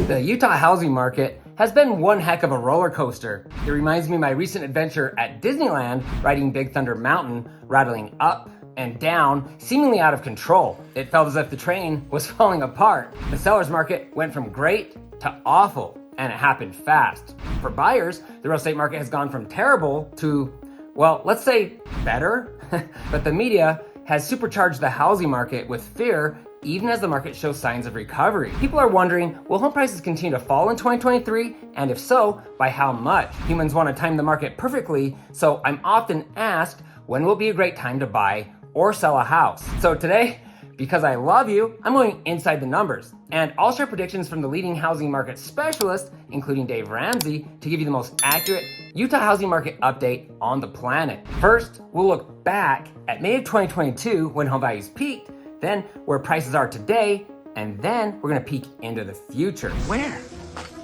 The Utah housing market has been one heck of a roller coaster. It reminds me of my recent adventure at Disneyland, riding Big Thunder Mountain, rattling up and down, seemingly out of control. It felt as if the train was falling apart. The seller's market went from great to awful, and it happened fast. For buyers, the real estate market has gone from terrible to, well, let's say better. But the media has supercharged the housing market with fear, even as the market shows signs of recovery. People are wondering, will home prices continue to fall in 2023? And if so, by how much? Humans want to time the market perfectly, so I'm often asked, when will be a great time to buy or sell a house? So today, because I love you, I'm going inside the numbers. And I'll share predictions from the leading housing market specialists, including Dave Ramsey, to give you the most accurate Utah housing market update on the planet. First, we'll look back at May of 2022 when home values peaked, then where prices are today, and then we're gonna peek into the future. Where?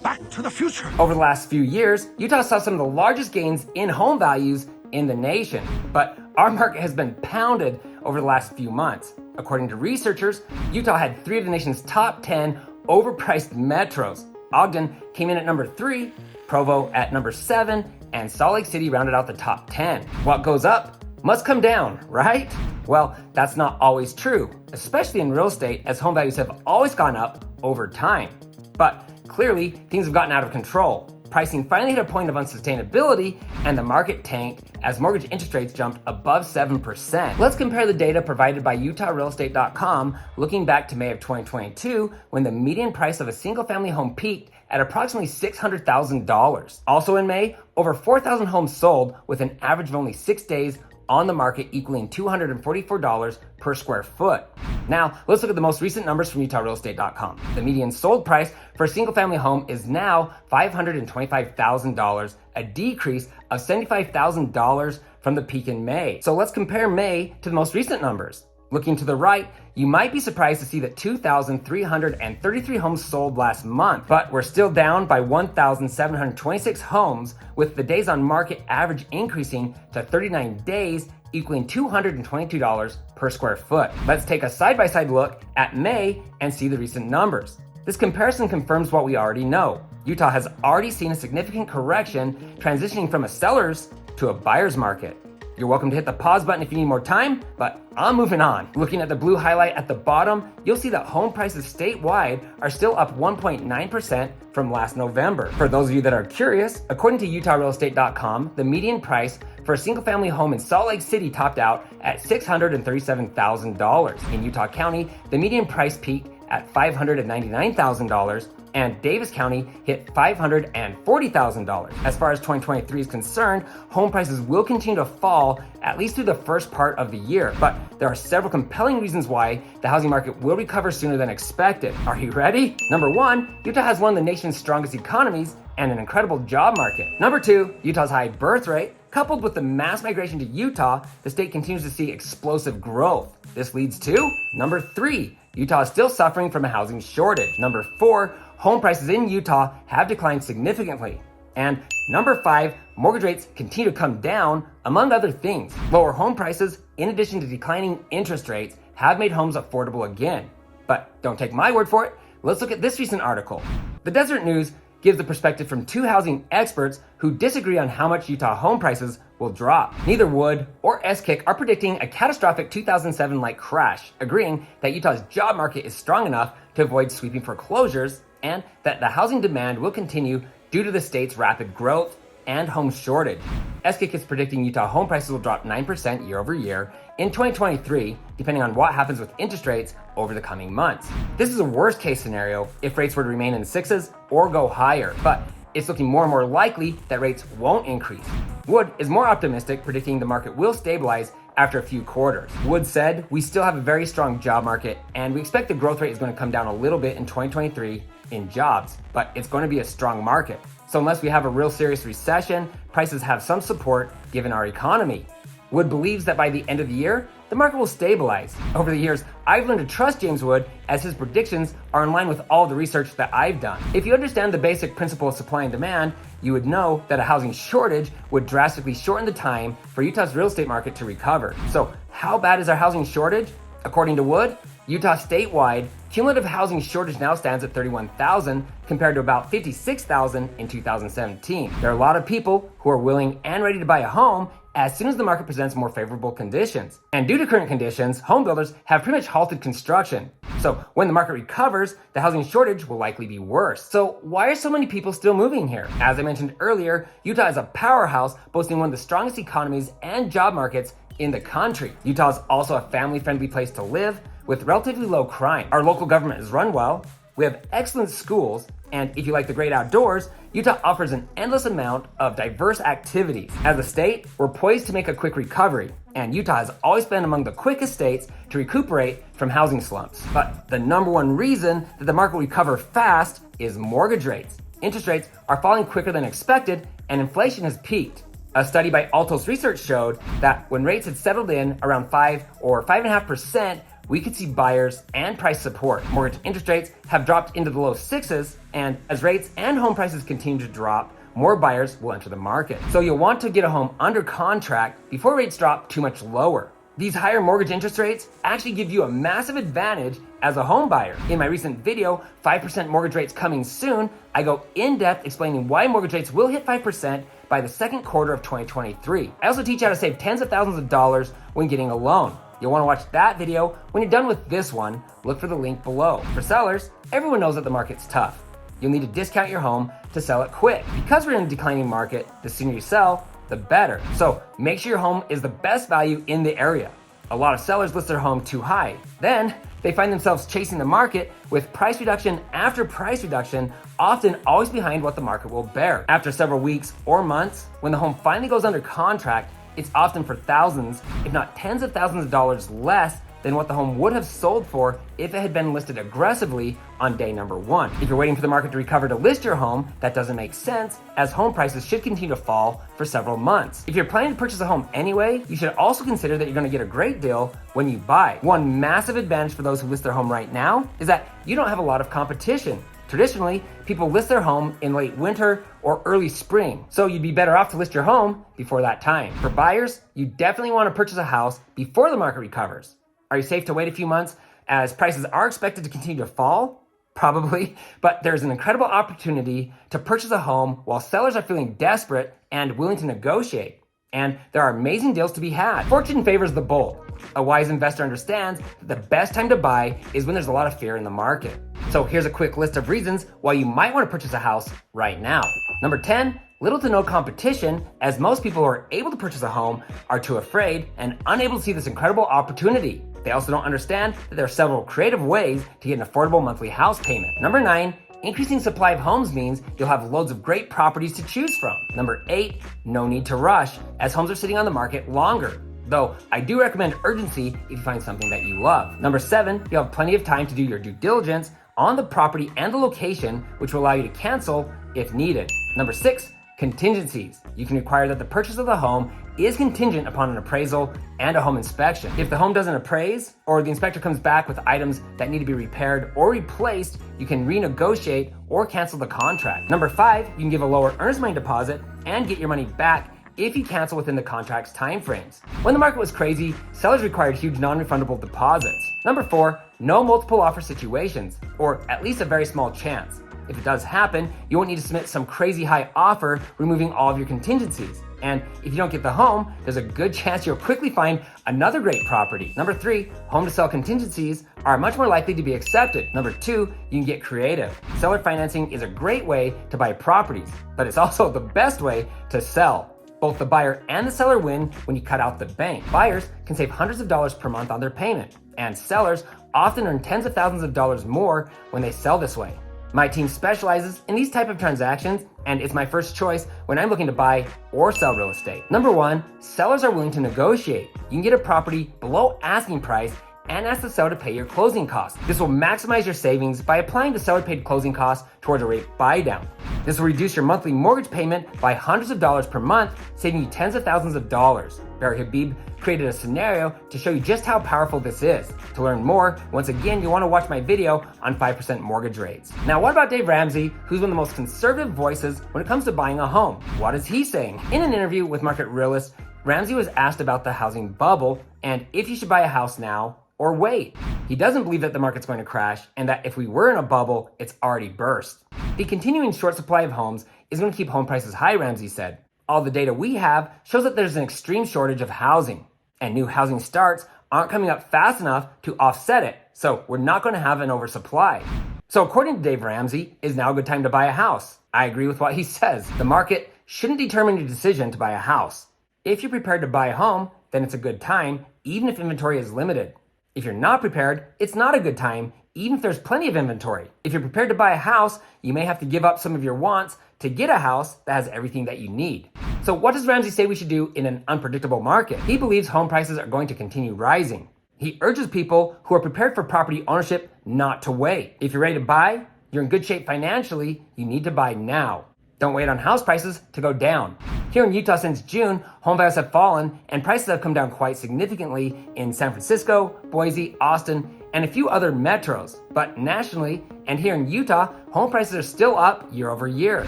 Back to the future. Over the last few years, Utah saw some of the largest gains in home values in the nation, but our market has been pounded over the last few months. According to researchers, Utah had 3 of the nation's top 10 overpriced metros. Ogden came in at number 3, Provo at number 7, and Salt Lake City rounded out the top 10. What goes up must come down, right? Well, that's not always true, especially in real estate, as home values have always gone up over time. But clearly, things have gotten out of control. Pricing finally hit a point of unsustainability, and the market tanked as mortgage interest rates jumped above 7%. Let's compare the data provided by UtahRealEstate.com looking back to May of 2022, when the median price of a single-family home peaked at approximately $600,000. Also in May, over 4,000 homes sold with an average of only 6 days on the market, equaling $244 per square foot. Now, let's look at the most recent numbers from UtahRealEstate.com. The median sold price for a single-family home is now $525,000, a decrease of $75,000 from the peak in May. So let's compare May to the most recent numbers. Looking to the right, you might be surprised to see that 2,333 homes sold last month, but we're still down by 1,726 homes, with the days on market average increasing to 39 days, equaling $222 per square foot. Let's take a side-by-side look at May and see the recent numbers. This comparison confirms what we already know. Utah has already seen a significant correction, transitioning from a seller's to a buyer's market. You're welcome to hit the pause button if you need more time, but I'm moving on. Looking at the blue highlight at the bottom, you'll see that home prices statewide are still up 1.9% from last November. For those of you that are curious, according to UtahRealEstate.com, the median price for a single-family home in Salt Lake City topped out at $637,000. In Utah County, the median price peaked at $599,000, and Davis County hit $540,000. As far as 2023 is concerned, home prices will continue to fall at least through the first part of the year, but there are several compelling reasons why the housing market will recover sooner than expected. Are you ready? Number 1, Utah has one of the nation's strongest economies and an incredible job market. Number 2, Utah's high birth rate. Coupled with the mass migration to Utah, the state continues to see explosive growth. This leads to number 3, Utah is still suffering from a housing shortage. Number 4, home prices in Utah have declined significantly. And number 5, mortgage rates continue to come down, among other things. Lower home prices, in addition to declining interest rates, have made homes affordable again. But don't take my word for it. Let's look at this recent article. The Desert News gives the perspective from 2 housing experts who disagree on how much Utah home prices will drop. Neither Wood or SKIC are predicting a catastrophic 2007-like crash, agreeing that Utah's job market is strong enough to avoid sweeping foreclosures, and that the housing demand will continue due to the state's rapid growth and home shortage. SKIC is predicting Utah home prices will drop 9% year over year in 2023, depending on what happens with interest rates over the coming months. This is a worst case scenario if rates were to remain in the 6s or go higher, but it's looking more and more likely that rates won't increase. Wood is more optimistic, predicting the market will stabilize after a few quarters. Wood said, "We still have a very strong job market, and we expect the growth rate is going to come down a little bit in 2023 in jobs, but it's going to be a strong market. So unless we have a real serious recession, prices have some support given our economy." Wood believes that by the end of the year, the market will stabilize. Over the years, I've learned to trust James Wood, as his predictions are in line with all the research that I've done. If you understand the basic principle of supply and demand, you would know that a housing shortage would drastically shorten the time for Utah's real estate market to recover. So how bad is our housing shortage? According to Wood, Utah statewide Cumulative housing shortage now stands at 31,000 compared to about 56,000 in 2017. There are a lot of people who are willing and ready to buy a home as soon as the market presents more favorable conditions. And due to current conditions, home builders have pretty much halted construction. So when the market recovers, the housing shortage will likely be worse. So why are so many people still moving here? As I mentioned earlier, Utah is a powerhouse boasting one of the strongest economies and job markets in the country. Utah is also a family-friendly place to live with relatively low crime. Our local government is run well, we have excellent schools, and if you like the great outdoors, Utah offers an endless amount of diverse activities. As a state, we're poised to make a quick recovery, and Utah has always been among the quickest states to recuperate from housing slumps. But the number one reason that the market will recover fast is mortgage rates. Interest rates are falling quicker than expected, and inflation has peaked. A study by Altos Research showed that when rates had settled in around 5 or 5.5%, we could see buyers and price support. Mortgage interest rates have dropped into the low sixes, and as rates and home prices continue to drop, more buyers will enter the market. So you'll want to get a home under contract before rates drop too much lower. These higher mortgage interest rates actually give you a massive advantage as a home buyer. In my recent video, 5% mortgage rates coming soon, I go in depth explaining why mortgage rates will hit 5% by the second quarter of 2023. I also teach how to save tens of thousands of dollars when getting a loan. You'll want to watch that video. When you're done with this one, look for the link below. For sellers, everyone knows that the market's tough. You'll need to discount your home to sell it quick. Because we're in a declining market, the sooner you sell, the better. So make sure your home is the best value in the area. A lot of sellers list their home too high. Then they find themselves chasing the market with price reduction after price reduction, often always behind what the market will bear. After several weeks or months, when the home finally goes under contract, it's often for thousands, if not tens of thousands of dollars less than what the home would have sold for if it had been listed aggressively on day number one. If you're waiting for the market to recover to list your home, that doesn't make sense, as home prices should continue to fall for several months. If you're planning to purchase a home anyway, you should also consider that you're going to get a great deal when you buy. One massive advantage for those who list their home right now is that you don't have a lot of competition. Traditionally, people list their home in late winter or early spring, so you'd be better off to list your home before that time. For buyers, you definitely want to purchase a house before the market recovers. Are you safe to wait a few months as prices are expected to continue to fall? Probably, but there's an incredible opportunity to purchase a home while sellers are feeling desperate and willing to negotiate. And there are amazing deals to be had. Fortune favors the bold. A wise investor understands that the best time to buy is when there's a lot of fear in the market. So here's a quick list of reasons why you might want to purchase a house right now. Number 10, little to no competition, as most people who are able to purchase a home are too afraid and unable to see this incredible opportunity. They also don't understand that there are several creative ways to get an affordable monthly house payment. Number 9, increasing supply of homes means you'll have loads of great properties to choose from. Number 8, no need to rush, as homes are sitting on the market longer. Though I do recommend urgency if you find something that you love. Number 7, you'll have plenty of time to do your due diligence on the property and the location, which will allow you to cancel if needed. Number 6, contingencies. You can require that the purchase of the home is contingent upon an appraisal and a home inspection. If the home doesn't appraise, or the inspector comes back with items that need to be repaired or replaced, you can renegotiate or cancel the contract. Number 5, you can give a lower earnest money deposit and get your money back if you cancel within the contract's timeframes. When the market was crazy, sellers required huge non-refundable deposits. Number 4, no multiple offer situations, or at least a very small chance. If it does happen, you won't need to submit some crazy high offer, removing all of your contingencies. And if you don't get the home, there's a good chance you'll quickly find another great property. Number 3, home to sell contingencies are much more likely to be accepted. Number 2, you can get creative. Seller financing is a great way to buy properties, but it's also the best way to sell. Both the buyer and the seller win when you cut out the bank. Buyers can save hundreds of dollars per month on their payment, and sellers often earn tens of thousands of dollars more when they sell this way. My team specializes in these type of transactions, and it's my first choice when I'm looking to buy or sell real estate. Number 1, sellers are willing to negotiate. You can get a property below asking price and ask the seller to pay your closing costs. This will maximize your savings by applying the seller paid closing costs towards a rate buy down. This will reduce your monthly mortgage payment by hundreds of dollars per month, saving you tens of thousands of dollars. Barry Habib created a scenario to show you just how powerful this is. To learn more, once again, you'll want to watch my video on 5% mortgage rates. Now, what about Dave Ramsey, who's one of the most conservative voices when it comes to buying a home? What is he saying? In an interview with Market Realist, Ramsey was asked about the housing bubble and if you should buy a house now or wait. He doesn't believe that the market's going to crash and that if we were in a bubble, it's already burst. The continuing short supply of homes is going to keep home prices high, Ramsey said. All the data we have shows that there's an extreme shortage of housing, and new housing starts aren't coming up fast enough to offset it, so we're not going to have an oversupply. So according to Dave Ramsey, is now a good time to buy a house? I agree with what he says. The market shouldn't determine your decision to buy a house. If you're prepared to buy a home, then it's a good time, even if inventory is limited. If you're not prepared, it's not a good time, even if there's plenty of inventory. If you're prepared to buy a house, you may have to give up some of your wants to get a house that has everything that you need. So what does Ramsey say we should do in an unpredictable market? He believes home prices are going to continue rising. He urges people who are prepared for property ownership not to wait. If you're ready to buy, you're in good shape financially, you need to buy now. Don't wait on house prices to go down. Here in Utah since June, home values have fallen and prices have come down quite significantly in San Francisco, Boise, Austin, and a few other metros. But nationally, and here in Utah, home prices are still up year over year.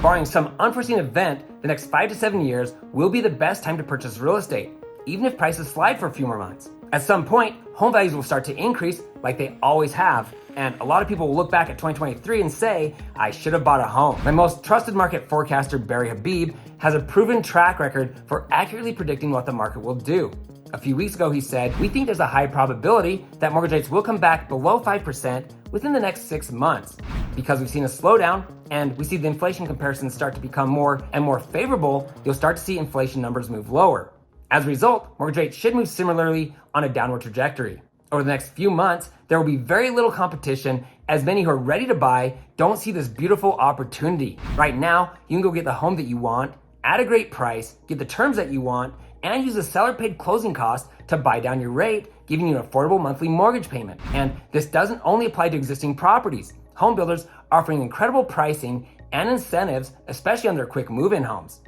Barring some unforeseen event, the next 5 to 7 years will be the best time to purchase real estate, even if prices slide for a few more months. At some point, home values will start to increase like they always have, and a lot of people will look back at 2023 and say, I should have bought a home. My most trusted market forecaster, Barry Habib, has a proven track record for accurately predicting what the market will do. A few weeks ago, he said, we think there's a high probability that mortgage rates will come back below 5% within the next 6 months. Because we've seen a slowdown and we see the inflation comparisons start to become more and more favorable, you'll start to see inflation numbers move lower. As a result, mortgage rates should move similarly on a downward trajectory. Over the next few months, there will be very little competition as many who are ready to buy don't see this beautiful opportunity. Right now, you can go get the home that you want at a great price, get the terms that you want, and use a seller-paid closing cost to buy down your rate, giving you an affordable monthly mortgage payment. And this doesn't only apply to existing properties. Home builders are offering incredible pricing and incentives, especially on their quick move-in homes.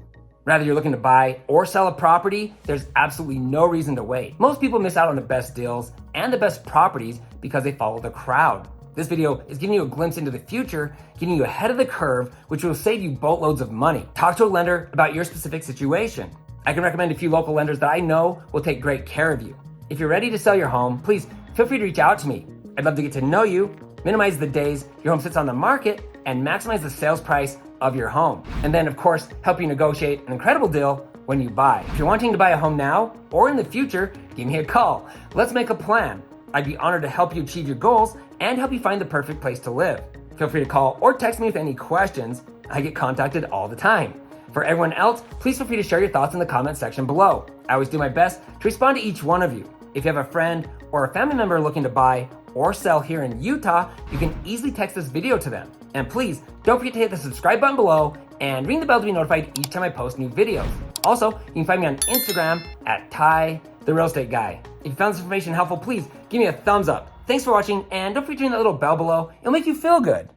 Whether you're looking to buy or sell a property, there's absolutely no reason to wait. Most people miss out on the best deals and the best properties because they follow the crowd. This video is giving you a glimpse into the future, getting you ahead of the curve, which will save you boatloads of money. Talk to a lender about your specific situation. I can recommend a few local lenders that I know will take great care of you. If you're ready to sell your home, please feel free to reach out to me. I'd love to get to know you, minimize the days your home sits on the market, and maximize the sales price of your home. And then, of course, help you negotiate an incredible deal when you buy. If you're wanting to buy a home now or in the future, give me a call. Let's make a plan. I'd be honored to help you achieve your goals and help you find the perfect place to live. Feel free to call or text me with any questions. I get contacted all the time. For everyone else, please feel free to share your thoughts in the comment section below. I always do my best to respond to each one of you. If you have a friend or a family member looking to buy or sell here in Utah, you can easily text this video to them. And please, don't forget to hit the subscribe button below and ring the bell to be notified each time I post new videos. Also, you can find me on Instagram at Ty, the real estate guy. If you found this information helpful, please give me a thumbs up. Thanks for watching, and don't forget to ring that little bell below. It'll make you feel good.